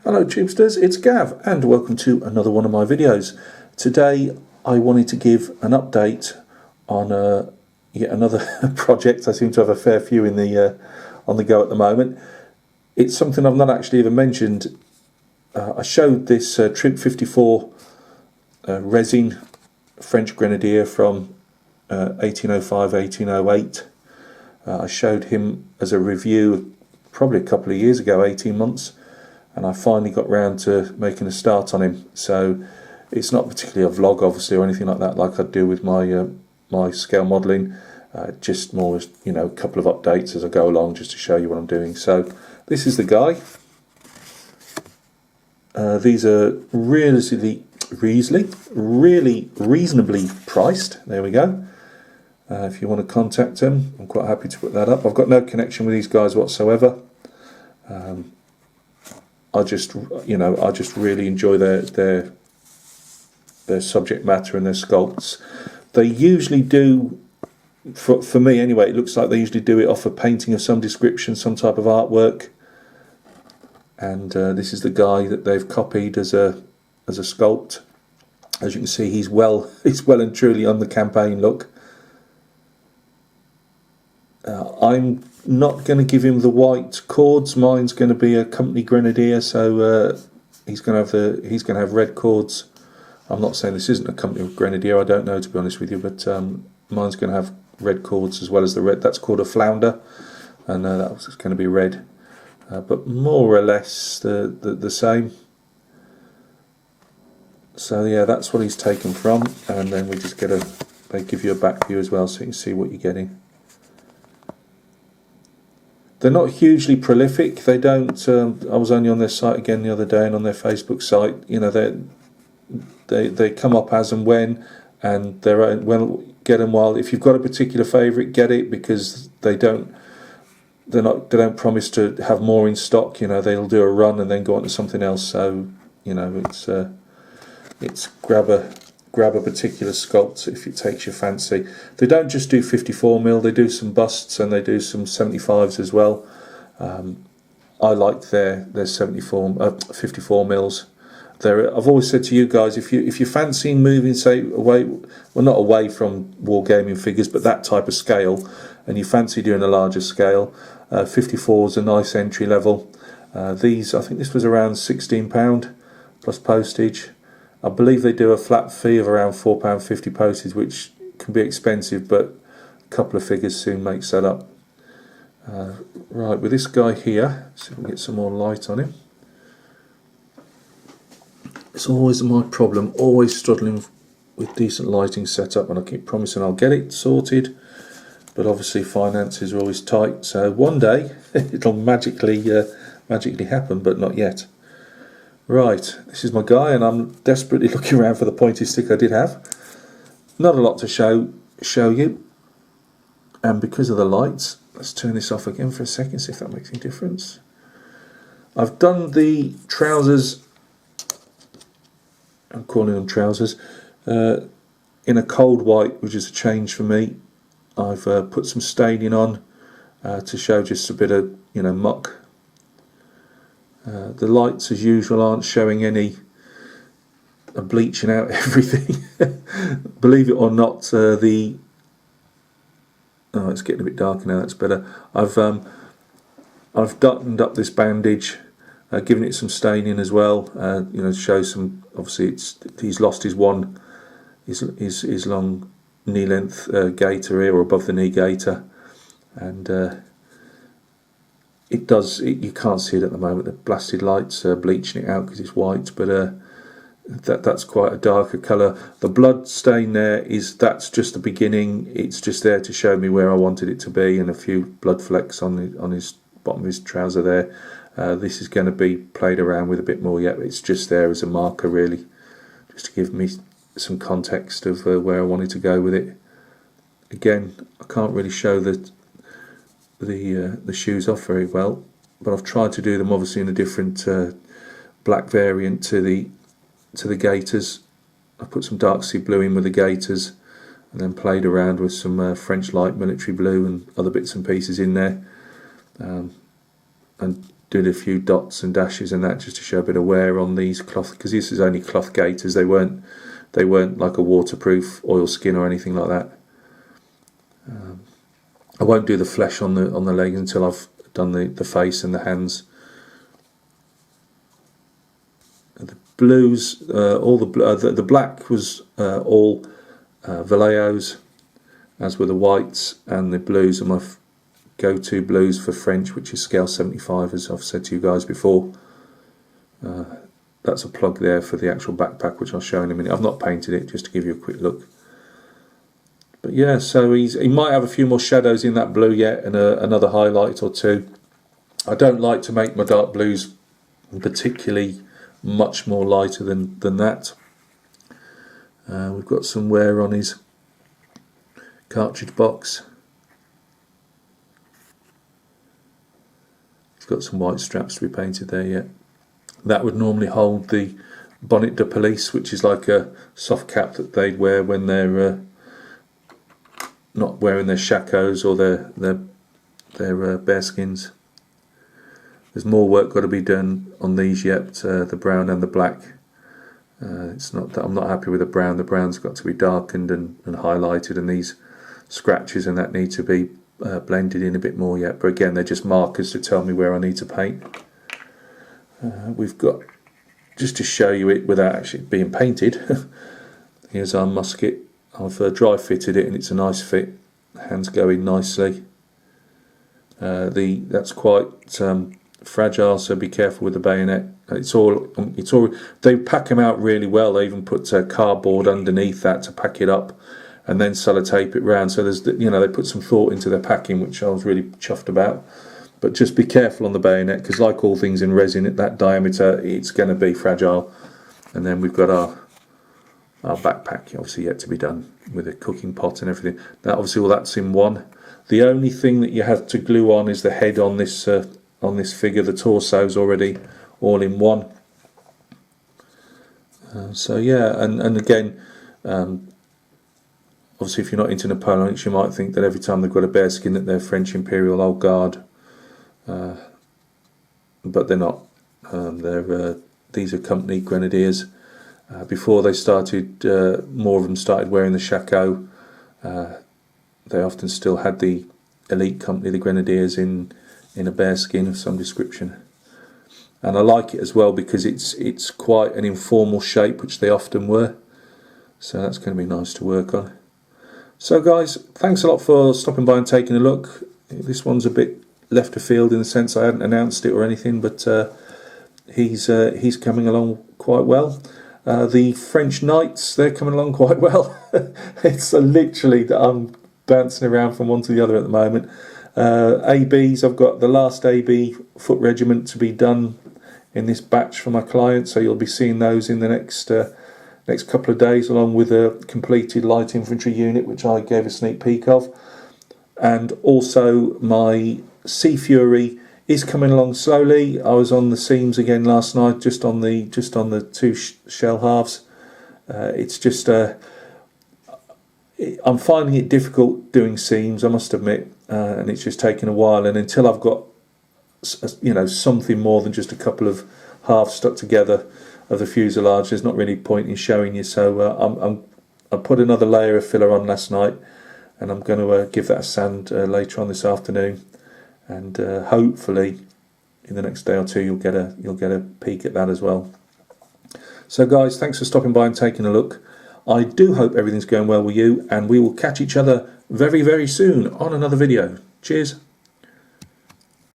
Hello Tubesters, it's Gav and welcome to another one of my videos. Today I wanted to give an update on yet another project. I seem to have a fair few in the on the go at the moment. It's something I've not actually even mentioned. I showed this Troop 54 resin French Grenadier from 1805-1808. I showed him as a review probably a couple of years ago, 18 months. And I finally got round to making a start on him. So it's not particularly a vlog, obviously, or anything like that, like I do with my my scale modelling. Just more, you know, a couple of updates as I go along, just to show you what I'm doing. So this is the guy. These are really reasonably priced. There we go. If you want to contact them, I'm quite happy to put that up. I've got no connection with these guys whatsoever. I just really enjoy their subject matter and their sculpts. They usually do, for me anyway, it looks like they usually do it off a painting of some description, some type of artwork. And this is the guy that they've copied as a sculpt. As you can see, he's well and truly on the campaign look. I'm not going to give him the white cords. Mine's going to be a company grenadier, so he's going to have red cords. I'm not saying this isn't a company grenadier. I don't know, to be honest with you, but mine's going to have red cords as well as the red. That's called a flounder, and that's going to be red, but more or less the same. So yeah, that's what he's taken from, and then we just they give you a back view as well, so you can see what you're getting. They're not hugely prolific. They don't. I was only on their site again the other day, and on their Facebook site, you know, they come up as and when, and they're well, get them while. If you've got a particular favourite, get it, because they don't promise to have more in stock. You know, they'll do a run and then go on to something else. So you know, it's grab a particular sculpt if it takes your fancy. They don't just do 54mm, they do some busts and they do some 75s as well. I like their 54mm. I've always said to you guys, if you're fancying moving, say, away, well, not away from wargaming figures, but that type of scale, and you fancy doing a larger scale, 54 is a nice entry level. These, I think this was around £16 plus postage. I believe they do a flat fee of around £4.50 postage, which can be expensive, but a couple of figures soon makes that up. Right, with this guy here, see if we can get some more light on him. It's always my problem, always struggling with decent lighting setup, and I keep promising I'll get it sorted, but obviously finances are always tight. So one day it'll magically happen, but not yet. Right, this is my guy, and I'm desperately looking around for the pointy stick I did have. Not a lot to show you, and because of the lights, let's turn this off again for a second, see if that makes any difference. I've done the trousers, I'm calling them trousers, in a cold white, which is a change for me. I've put some staining on to show just a bit of, you know, muck. The lights, as usual, aren't showing any bleaching out everything. Believe it or not, oh, it's getting a bit darker now. That's better. I've darkened up this bandage, given it some staining as well. You know, to show some. Obviously, he's lost his long knee length gaiter here, or above the knee gaiter, and. You can't see it at the moment. The blasted lights are bleaching it out because it's white, but that's quite a darker colour. The blood stain that's just the beginning. It's just there to show me where I wanted it to be, and a few blood flecks on his bottom of his trouser there. This is going to be played around with a bit more yet. It's just there as a marker, really, just to give me some context of where I wanted to go with it. Again, I can't really show the shoes off very well, but I've tried to do them obviously in a different black variant to the gaiters. I put some dark sea blue in with the gaiters, and then played around with some French light military blue and other bits and pieces in there, and did a few dots and dashes and that just to show a bit of wear on these cloth, because this is only cloth gaiters. They weren't like a waterproof oilskin or anything like that. I won't do the flesh on the legs until I've done the face and the hands. The blues, the black was all Vallejo's, as were the whites, and the blues are my go-to blues for French, which is scale 75, as I've said to you guys before. That's a plug there for the actual backpack, which I'll show in a minute. I've not painted it, just to give you a quick look. But yeah, so he might have a few more shadows in that blue yet, and another highlight or two. I don't like to make my dark blues particularly much more lighter than that. We've got some wear on his cartridge box. He's got some white straps to be painted there yet. That would normally hold the bonnet de police, which is like a soft cap that they'd wear when they're not wearing their shakos or their bearskins. There's more work got to be done on these yet, the brown and the black. It's not that I'm not happy with the brown. The brown's got to be darkened and highlighted, and these scratches and that need to be blended in a bit more yet. But again, they're just markers to tell me where I need to paint. We've got, just to show you it without actually being painted, here's our musket. I've dry fitted it and it's a nice fit. Hands go in nicely. That's quite fragile, so be careful with the bayonet. It's all they pack them out really well. They even put cardboard underneath that to pack it up, and then sellotape it round. So there's, you know, they put some thought into their packing, which I was really chuffed about. But just be careful on the bayonet, because like all things in resin, at that diameter, it's going to be fragile. And then we've got our backpack, obviously yet to be done, with a cooking pot and everything. Now, obviously, all that's in one. The only thing that you have to glue on is the head on this figure. The torso's already all in one. So yeah, and again, obviously, if you're not into Napoleonics, you might think that every time they've got a bearskin that they're French Imperial Old Guard, but they're not. These are company grenadiers. Before they started, more of them started wearing the shako. They often still had the elite company, the grenadiers, in a bearskin of some description. And I like it as well because it's quite an informal shape, which they often were. So that's going to be nice to work on. So guys, thanks a lot for stopping by and taking a look. This one's a bit left of field in the sense I hadn't announced it or anything, but he's coming along quite well. The French Knights, they're coming along quite well. It's literally that I'm bouncing around from one to the other at the moment. ABs, I've got the last AB foot regiment to be done in this batch for my client, so you'll be seeing those in the next couple of days, along with a completed light infantry unit, which I gave a sneak peek of. And also my Sea Fury is coming along slowly. I was on the seams again last night, just on the two shell halves. It's just I'm finding it difficult doing seams, I must admit, and it's just taking a while. And until I've got, you know, something more than just a couple of halves stuck together of the fuselage, there's not really point in showing you. So I put another layer of filler on last night, and I'm going to give that a sand later on this afternoon, and hopefully in the next day or two you'll get a peek at that as well. So guys, thanks for stopping by and taking a look. I do hope everything's going well with you, and we will catch each other very, very soon on another video. Cheers.